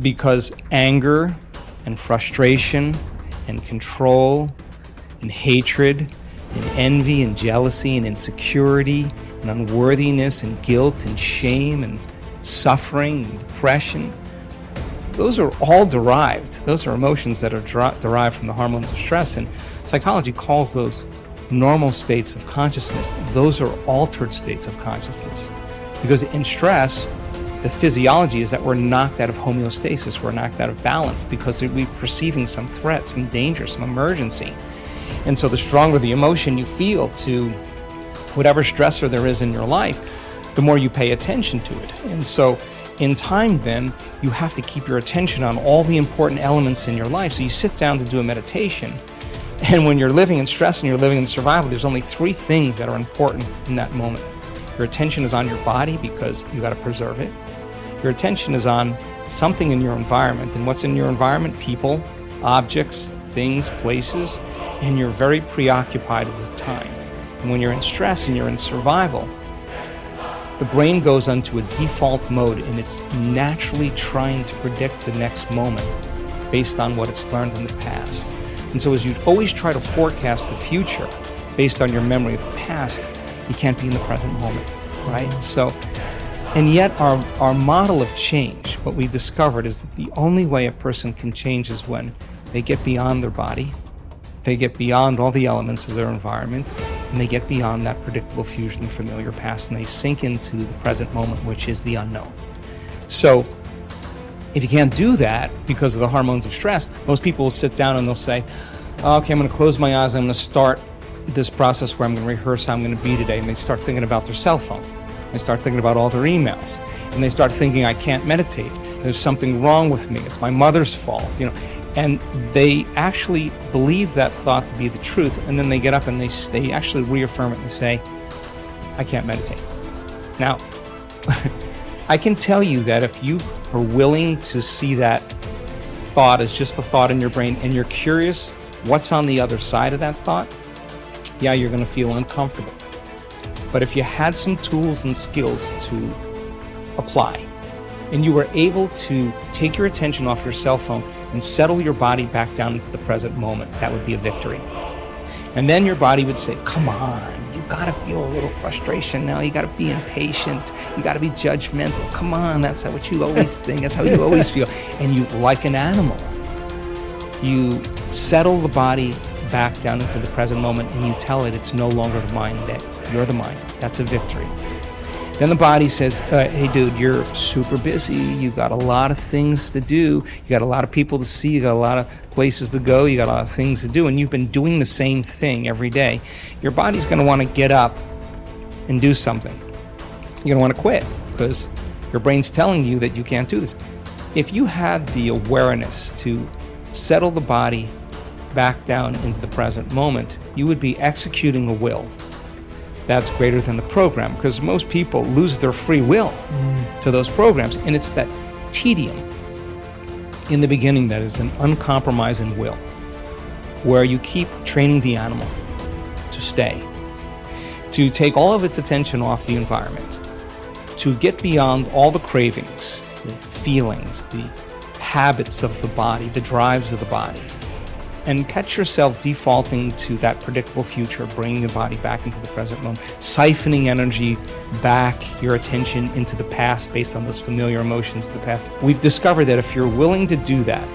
because anger and frustration and control and hatred and envy and jealousy and insecurity and unworthiness and guilt and shame and suffering and depression, those are all derived. Those are emotions that are derived from the hormones of stress, and psychology calls those normal states of consciousness. Those are altered states of consciousness, because in stress, the physiology is that we're knocked out of homeostasis, we're knocked out of balance because we're perceiving some threat, some danger, some emergency. And so the stronger the emotion you feel to whatever stressor there is in your life, the more you pay attention to it. And so in time then, you have to keep your attention on all the important elements in your life. So you sit down to do a meditation, and when you're living in stress and you're living in survival, there's only 3 things that are important in that moment. Your attention is on your body because you got to preserve it. Your attention is on something in your environment, and what's in your environment? People, objects, things, places, and you're very preoccupied with time. And when you're in stress and you're in survival, the brain goes into a default mode, and it's naturally trying to predict the next moment based on what it's learned in the past. And so as you always try to forecast the future based on your memory of the past, you can't be in the present moment, right? So, and yet our model of change, what we discovered is that the only way a person can change is when they get beyond their body, they get beyond all the elements of their environment, and they get beyond that predictable future and familiar past, and they sink into the present moment, which is the unknown. So if you can't do that because of the hormones of stress, most people will sit down and they'll say, okay, I'm going to close my eyes, I'm going to start this process where I'm going to rehearse how I'm going to be today, and they start thinking about their cell phone. They start thinking about all their emails, and they start thinking, I can't meditate. There's something wrong with me. It's my mother's fault, And they actually believe that thought to be the truth, and then they get up and they actually reaffirm it and say, I can't meditate. Now, I can tell you that if you are willing to see that thought as just a thought in your brain, and you're curious what's on the other side of that thought, yeah, you're going to feel uncomfortable. But if you had some tools and skills to apply, and you were able to take your attention off your cell phone and settle your body back down into the present moment, that would be a victory. And then your body would say, come on, you gotta feel a little frustration now, you gotta be impatient, you gotta be judgmental, come on, that's what you always think, that's how you always feel. And you, like an animal, you settle the body back down into the present moment, and you tell it it's no longer the mind, that you're the mind. That's a victory. Then the body says, hey dude, you're super busy, you got a lot of things to do, you got a lot of people to see, you got a lot of places to go, you got a lot of things to do, and you've been doing the same thing every day. Your body's going to want to get up and do something. You're going to want to quit because your brain's telling you that you can't do this. If you had the awareness to settle the body back down into the present moment, you would be executing a will that's greater than the program, because most people lose their free will to those programs, and it's that tedium in the beginning that is an uncompromising will, where you keep training the animal to stay, to take all of its attention off the environment, to get beyond all the cravings, the feelings, the habits of the body, the drives of the body, and catch yourself defaulting to that predictable future, bringing the body back into the present moment, siphoning energy back, your attention into the past based on those familiar emotions of the past. We've discovered that if you're willing to do that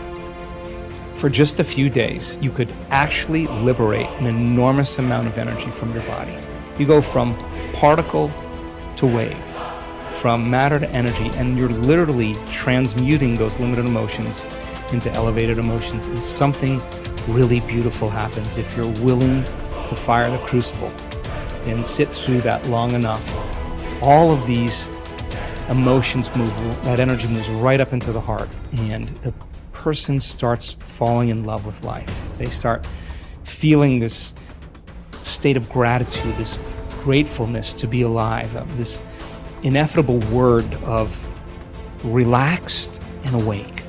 for just a few days, you could actually liberate an enormous amount of energy from your body. You go from particle to wave, from matter to energy, and you're literally transmuting those limited emotions into elevated emotions, and something really beautiful happens if you're willing to fire the crucible and sit through that long enough. All of these emotions move, that energy moves right up into the heart, and a person starts falling in love with life. They start feeling this state of gratitude, this gratefulness to be alive, this ineffable word of relaxed and awake.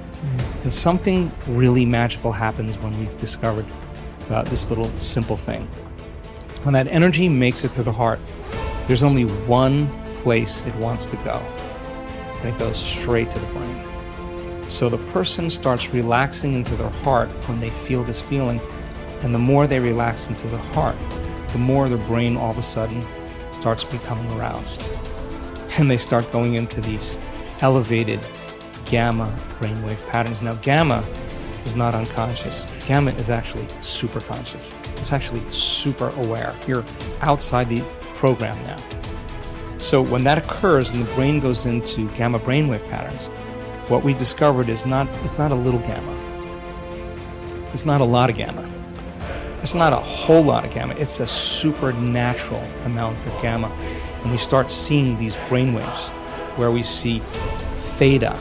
And something really magical happens when we've discovered this little simple thing. When that energy makes it to the heart, there's only one place it wants to go, and it goes straight to the brain. So the person starts relaxing into their heart when they feel this feeling, and the more they relax into the heart, the more their brain all of a sudden starts becoming aroused. And they start going into these elevated gamma brainwave patterns. Now, gamma is not unconscious. Gamma is actually super conscious. It's actually super aware. You're outside the program now. So when that occurs and the brain goes into gamma brainwave patterns, what we discovered is it's not a little gamma. It's not a lot of gamma. It's not a whole lot of gamma. It's a supernatural amount of gamma. And we start seeing these brainwaves where we see theta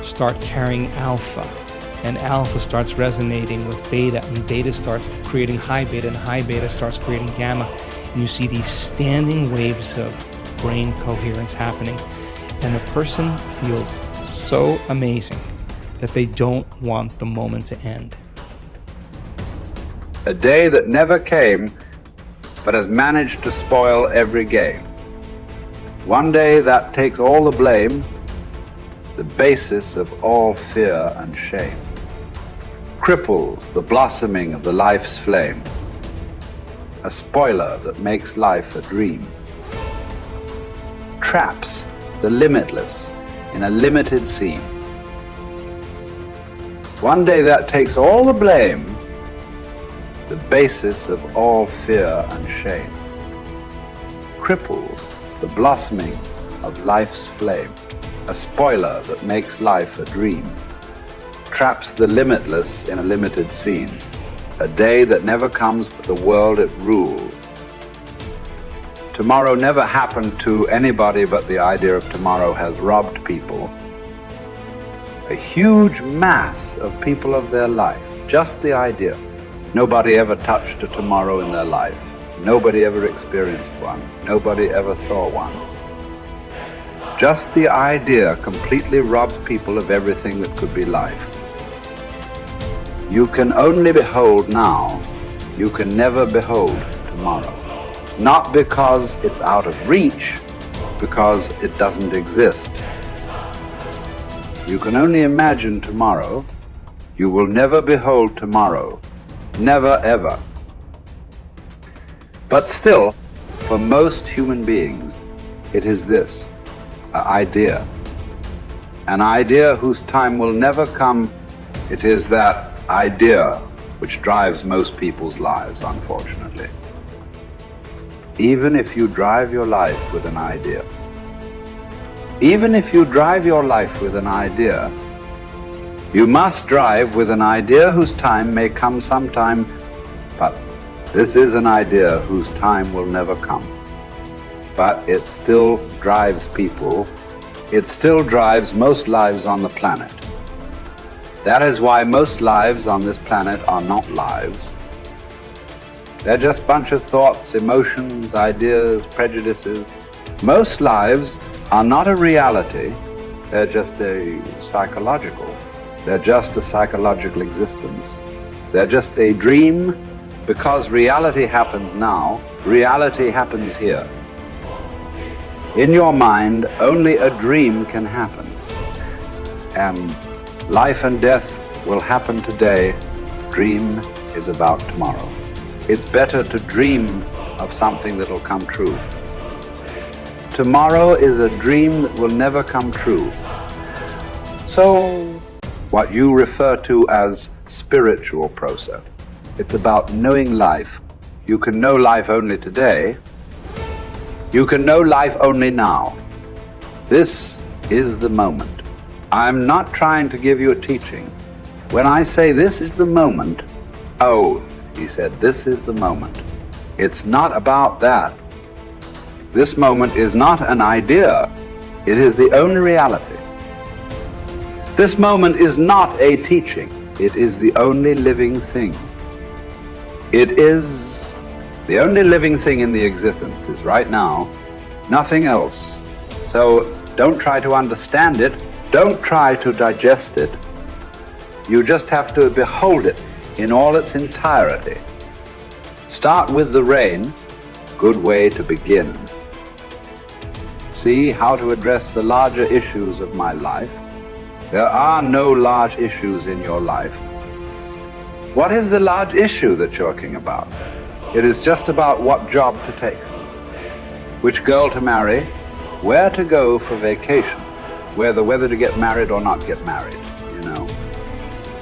start carrying alpha, and alpha starts resonating with beta, and beta starts creating high beta, and high beta starts creating gamma. And you see these standing waves of brain coherence happening. And the person feels so amazing that they don't want the moment to end. A day that never came, but has managed to spoil every game. One day that takes all the blame, the basis of all fear and shame. Cripples the blossoming of the life's flame. A spoiler that makes life a dream. Traps the limitless in a limited scene. One day that takes all the blame, the basis of all fear and shame. Cripples the blossoming of life's flame. A spoiler that makes life a dream. Traps the limitless in a limited scene. A day that never comes but the world it ruled. Tomorrow never happened to anybody, but the idea of tomorrow has robbed people. A huge mass of people of their life. Just the idea. Nobody ever touched a tomorrow in their life. Nobody ever experienced one. Nobody ever saw one. Just the idea completely robs people of everything that could be life. You can only behold now. You can never behold tomorrow. Not because it's out of reach, because it doesn't exist. You can only imagine tomorrow. You will never behold tomorrow. Never ever. But still, for most human beings, it is this, an idea. An idea whose time will never come. It is that idea which drives most people's lives, unfortunately. Even if you drive your life with an idea, even if you drive your life with an idea, you must drive with an idea whose time may come sometime, but this is an idea whose time will never come. But it still drives people. It still drives most lives on the planet. That is why most lives on this planet are not lives. They're just a bunch of thoughts, emotions, ideas, prejudices. Most lives are not a reality. They're just a psychological. They're just a psychological existence. They're just a dream, because reality happens now. Reality happens here. In your mind, only a dream can happen. And life and death will happen today. Dream is about tomorrow. It's better to dream of something that will come true. Tomorrow is a dream that will never come true. So, what you refer to as spiritual process, it's about knowing life. You can know life only today. You can know life only now. This is the moment. I'm not trying to give you a teaching. When I say this is the moment, oh, he said, this is the moment. It's not about that. This moment is not an idea. It is the only reality. This moment is not a teaching. It is the only living thing. It is the only living thing in the existence is right now, nothing else. So don't try to understand it. Don't try to digest it. You just have to behold it in all its entirety. Start with the rain, good way to begin. See how to address the larger issues of my life. There are no large issues in your life. What is the large issue that you're talking about? It is just about what job to take, which girl to marry, where to go for vacation, whether to get married or not get married, you know.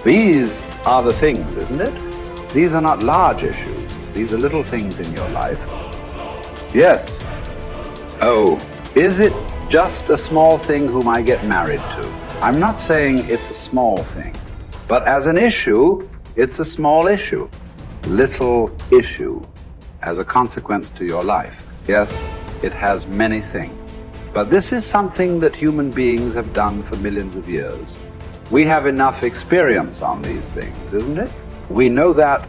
These are the things, isn't it? These are not large issues. These are little things in your life. Yes. Oh, is it just a small thing whom I get married to? I'm not saying it's a small thing, but as an issue, it's a small issue. Little issue as a consequence to your life. Yes, it has many things. But this is something that human beings have done for millions of years. We have enough experience on these things, isn't it? We know that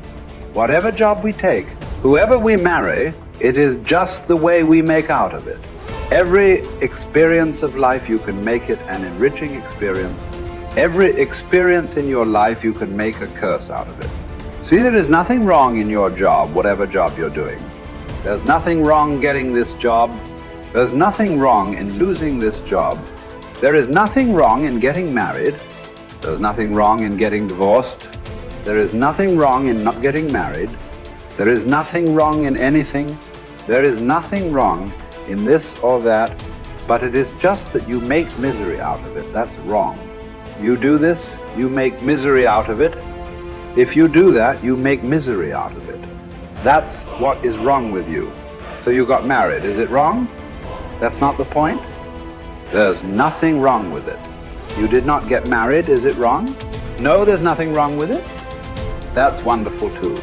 whatever job we take, whoever we marry, it is just the way we make out of it. Every experience of life, you can make it an enriching experience. Every experience in your life, you can make a curse out of it. See, there is nothing wrong in your job, whatever job you're doing. There's nothing wrong getting this job. There's nothing wrong in losing this job. There is nothing wrong in getting married. There's nothing wrong in getting divorced. There is nothing wrong in not getting married. There is nothing wrong in anything. There is nothing wrong in this or that, but it is just that you make misery out of it. That's wrong. You do this, you make misery out of it. If you do that, you make misery out of it. That's what is wrong with you. So you got married. Is it wrong? That's not the point. There's nothing wrong with it. You did not get married. Is it wrong? No, there's nothing wrong with it. That's wonderful too.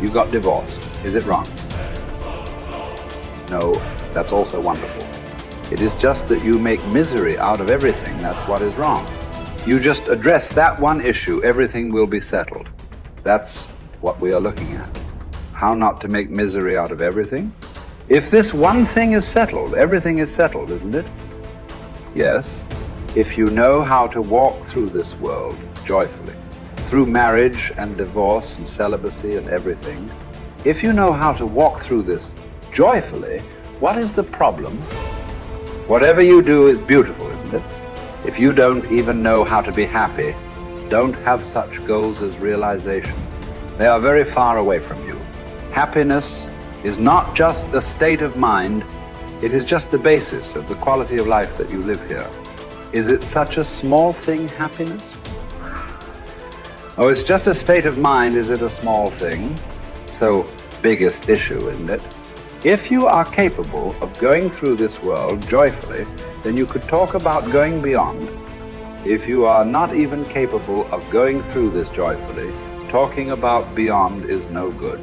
You got divorced. Is it wrong? No, that's also wonderful. It is just that you make misery out of everything. That's what is wrong. You just address that one issue, everything will be settled. That's what we are looking at. How not to make misery out of everything. If this one thing is settled, everything is settled, isn't it? Yes. If you know how to walk through this world joyfully, through marriage and divorce and celibacy and everything, if you know how to walk through this joyfully, what is the problem? Whatever you do is beautiful, isn't it? If you don't even know how to be happy, don't have such goals as realization. They are very far away from you. Happiness is not just a state of mind, it is just the basis of the quality of life that you live here. Is it such a small thing, happiness? Oh, it's just a state of mind, is it a small thing? So, biggest issue, isn't it? If you are capable of going through this world joyfully, then you could talk about going beyond. If you are not even capable of going through this joyfully, talking about beyond is no good.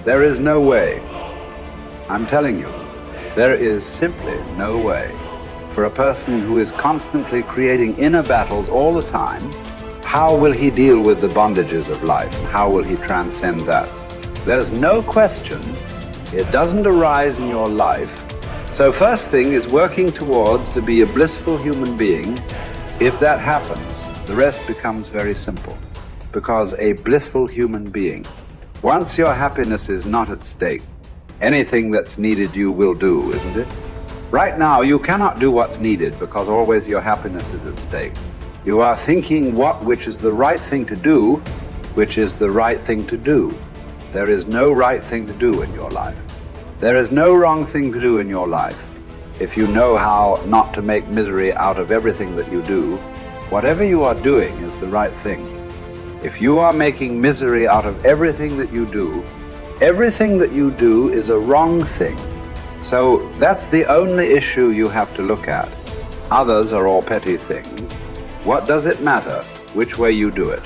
There is no way. I'm telling you, there is simply no way. For a person who is constantly creating inner battles all the time, how will he deal with the bondages of life? And how will he transcend that? There's no question. It doesn't arise in your life. So first thing is working towards to be a blissful human being. If that happens, the rest becomes very simple. Because a blissful human being, once your happiness is not at stake, anything that's needed you will do, isn't it? Right now, you cannot do what's needed because always your happiness is at stake. You are thinking which is the right thing to do, which is the right thing to do. There is no right thing to do in your life. There is no wrong thing to do in your life. If you know how not to make misery out of everything that you do, whatever you are doing is the right thing. If you are making misery out of everything that you do is a wrong thing. So that's the only issue you have to look at. Others are all petty things. What does it matter which way you do it?